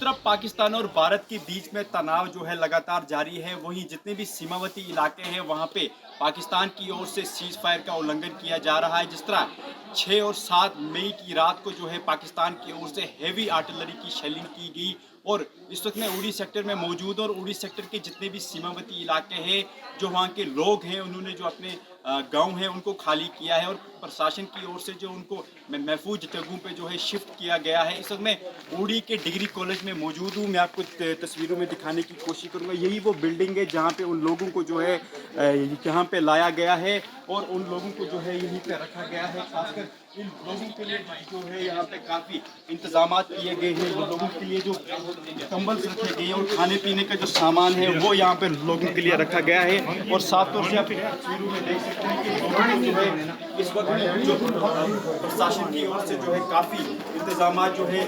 तरफ पाकिस्तान और भारत के बीच में तनाव जो है लगातार जारी है, वहीं जितने भी सीमावर्ती इलाके हैं वहां पे पाकिस्तान की ओर से सीज फायर का उल्लंघन किया जा रहा है। जिस तरह 6 और 7 मई की रात को जो है पाकिस्तान की ओर से हेवी आर्टिलरी की शेलिंग की गई और इस वक्त मैं उड़ी सेक्टर में मौजूद हूँ और उड़ी सेक्टर के जितने भी सीमावर्ती इलाके हैं, जो वहाँ के लोग हैं, उन्होंने जो अपने गांव हैं उनको खाली किया है और प्रशासन की ओर से जो उनको महफूज जगहों पे जो है शिफ्ट किया गया है। इस वक्त मैं उड़ी के डिग्री कॉलेज में मौजूद हूँ। मैं आपको तस्वीरों में दिखाने की कोशिश करूँगा। यही वो बिल्डिंग है जहाँ पे उन लोगों को जो है यहाँ पे लाया गया है और उन लोगों को जो है यहीं पे रखा गया है। खासकर इन लोगों के लिए जो है यहाँ पे काफ़ी इंतजाम किए गए हैं। वो लोगों के लिए जो कंबल रखे गए हैं और खाने पीने का जो सामान है वो यहाँ पे लोगों के लिए रखा गया है। और साफ तौर से आप तस्वीरों में देख सकते हैं कि लोगों को जो है इस वक्त जो प्रशासन की ओर से जो है काफ़ी इंतजाम जो है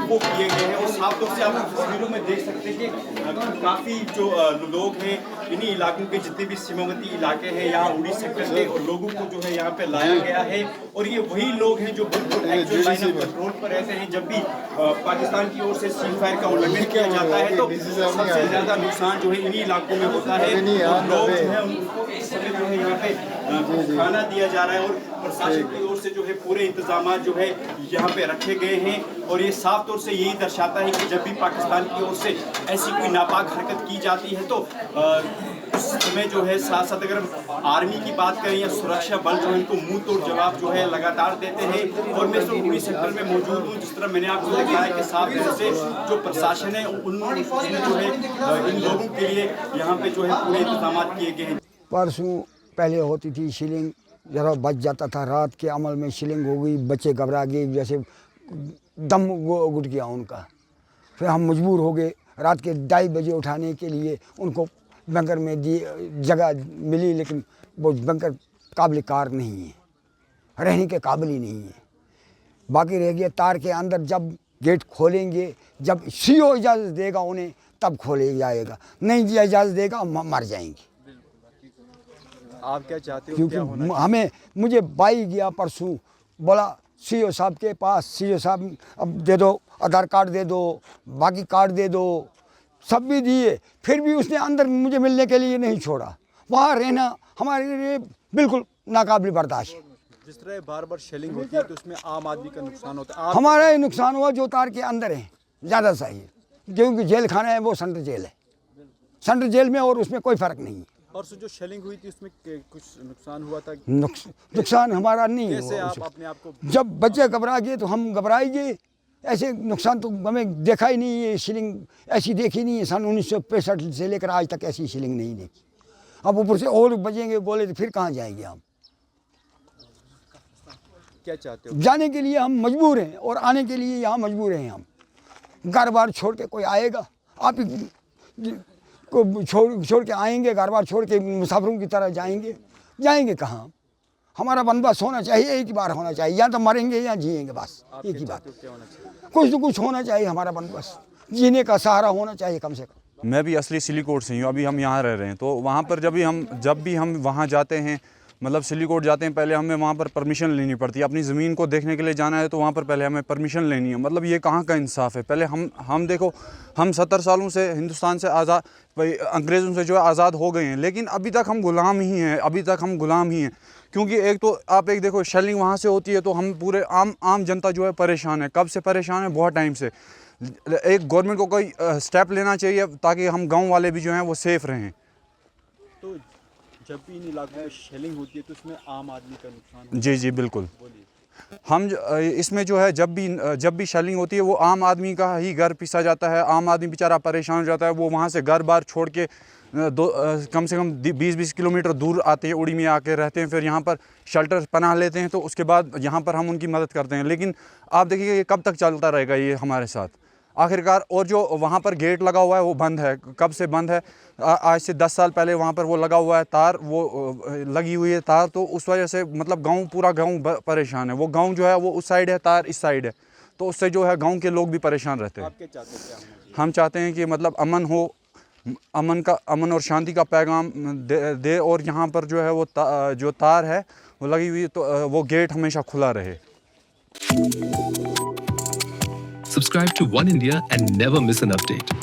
वो किए गए हैं। और साफ तौर से आप तस्वीरों में देख सकते हैं कि काफ़ी जो लोग हैं इन्हीं इलाकों के जितने भी सीमावर्ती इलाके हैं यहाँ उड़ी सेक्टर के लोगों को जो है यहाँ पे लाया गया है। और ये वही लोग हैं जो बिल्कुल एक्चुअल लाइन ऑफ कंट्रोल पर रहते हैं। जब भी पाकिस्तान की ओर से सीज फायर का उल्लंघन किया जाता है तो सबसे ज़्यादा नुकसान जो है इन्हीं इलाकों में होता है। और लोग जो है उनको इस समय जो है यहाँ पे खाना दिया जा रहा है और प्रशासन की ओर से जो है पूरे इंतजाम जो है यहाँ पे रखे गए हैं। और ये साफ तौर से यही दर्शाता है कि जब भी पाकिस्तान की ओर से ऐसी कोई नापाक हरकत की जाती है तो उस समय जो है साथ साथ अगर हम आर्मी की बात करें या सुरक्षा बल जो है इनको मुंह तोड़ जवाब जो है लगातार देते हैं। और मैं इस उड़ी सेक्टर में मौजूद हूँ। जिस तरह मैंने आपको बताया कि साफ तौर से जो प्रशासन है उन्होंने जो है इन लोगों के लिए यहाँ पे जो है पूरे इंतजाम किए गए हैं। परसों पहले होती थी शिलिंग, जरा बच जाता था। रात के अमल में शिलिंग हो गई, बच्चे घबरा गए, जैसे दम घुट गया उनका। फिर हम मजबूर हो गए रात के 2:30 बजे उठाने के लिए। उनको बंकर में जगह मिली, लेकिन वो बंकर काबिल कार नहीं है, रहने के काबिल ही नहीं है। बाकी रह गया तार के अंदर। जब गेट खोलेंगे, जब सीओ इजाज़त देगा उन्हें, तब खोले जाएगा। नहीं इजाज़त देगा मर जाएंगे। आप क्या चाहते हो? क्योंकि मुझे बाई गया परसों, बोला सीओ साहब के पास, सीओ साहब अब दे दो, आधार कार्ड दे दो, बाकी कार्ड दे दो, सब भी दिए। फिर भी उसने अंदर मुझे मिलने के लिए नहीं छोड़ा। वहाँ रहना हमारे लिए बिल्कुल नाकाबिल बर्दाश्त। जिस तरह बार बार शेलिंग होती है तो उसमें आम आदमी का नुकसान होता है। हमारा ही नुकसान हुआ जो तार के अंदर है ज़्यादा सही है, क्योंकि जेल खाना है वो सेंट्रल जेल है, सेंट्रल जेल में, और उसमें कोई फ़र्क नहीं है। और जो शेलिंग हुई थी उसमें कुछ नुकसान हुआ था? नुकसान हमारा नहीं है। कैसे आप अपने आप को? जब बच्चे घबरा गए तो हम घबराएंगे। ऐसे नुकसान तो हमें देखा ही नहीं है। शिलिंग ऐसी देखी नहीं है। सन 1965 से लेकर आज तक ऐसी शिलिंग नहीं देखी। अब ऊपर से और बजेंगे गोले तो फिर कहाँ जाएंगे हम? क्या चाहते हो? जाने के लिए हम मजबूर हैं और आने के लिए यहाँ मजबूर हैं हम। घर बार छोड़ के कोई आएगा? आप ही को छोड़ के आएंगे? घर बार छोड़ के मुसाफिरों की तरह जाएंगे कहाँ? हमारा बंदोबस्त होना चाहिए, एक ही बार होना चाहिए। या तो मरेंगे या जिएंगे, बस एक ही बात। कुछ तो कुछ होना चाहिए हमारा बंदोबस्त, जीने का सहारा होना चाहिए कम से कम। मैं भी असली सिलीकोट से ही हूँ। अभी हम यहाँ रह रहे हैं तो वहाँ पर जब भी हम वहाँ जाते हैं, मतलब सिलीकोट जाते हैं, पहले हमें वहाँ पर परमिशन लेनी पड़ती है। अपनी ज़मीन को देखने के लिए जाना है तो वहाँ पर पहले हमें परमिशन लेनी है। मतलब ये कहाँ का इंसाफ है? पहले हम देखो, हम 70 सालों से हिंदुस्तान से आज़ाद, अंग्रेज़ों से जो है आज़ाद हो गए हैं, लेकिन अभी तक हम गुलाम ही हैं। क्योंकि एक देखो शेलिंग वहाँ से होती है तो हम पूरे आम जनता जो है परेशान है। कब से परेशान है? बहुत टाइम से। एक गवर्नमेंट को कोई स्टेप लेना चाहिए ताकि हम गाँव वाले भी जो हैं वो सेफ़ रहें। तो जब भी इन इलाकों में शेलिंग होती है तो उसमें आम आदमी का नुकसान होता है? जी बिल्कुल। हम इसमें जो है जब भी शेलिंग होती है वो आम आदमी का ही घर पीसा जाता है। आम आदमी बेचारा परेशान हो जाता है। वो वहाँ से घर बार छोड़ के कम से कम 20-20 किलोमीटर दूर आते हैं, उड़ी में आके रहते हैं। फिर यहाँ पर शेल्टर पनाह लेते हैं तो उसके बाद यहाँ पर हम उनकी मदद करते हैं। लेकिन आप देखिए ये कब तक चलता रहेगा ये हमारे साथ आखिरकार। और जो वहाँ पर गेट लगा हुआ है वो बंद है। कब से बंद है? आज से 10 साल पहले वहाँ पर वो लगा हुआ है तार, वो लगी हुई है तार। तो उस वजह से मतलब पूरा गांव परेशान है। वो गांव जो है वो उस साइड है, तार इस साइड है, तो उससे जो है गांव के लोग भी परेशान रहते हैं। आप क्या चाहते हैं? क्या होना चाहिए? हम चाहते हैं कि मतलब अमन और शांति का पैगाम दे और यहाँ पर जो है वो जो तार है वो लगी हुई, तो वो गेट हमेशा खुला रहे। Subscribe to One India and never miss an update.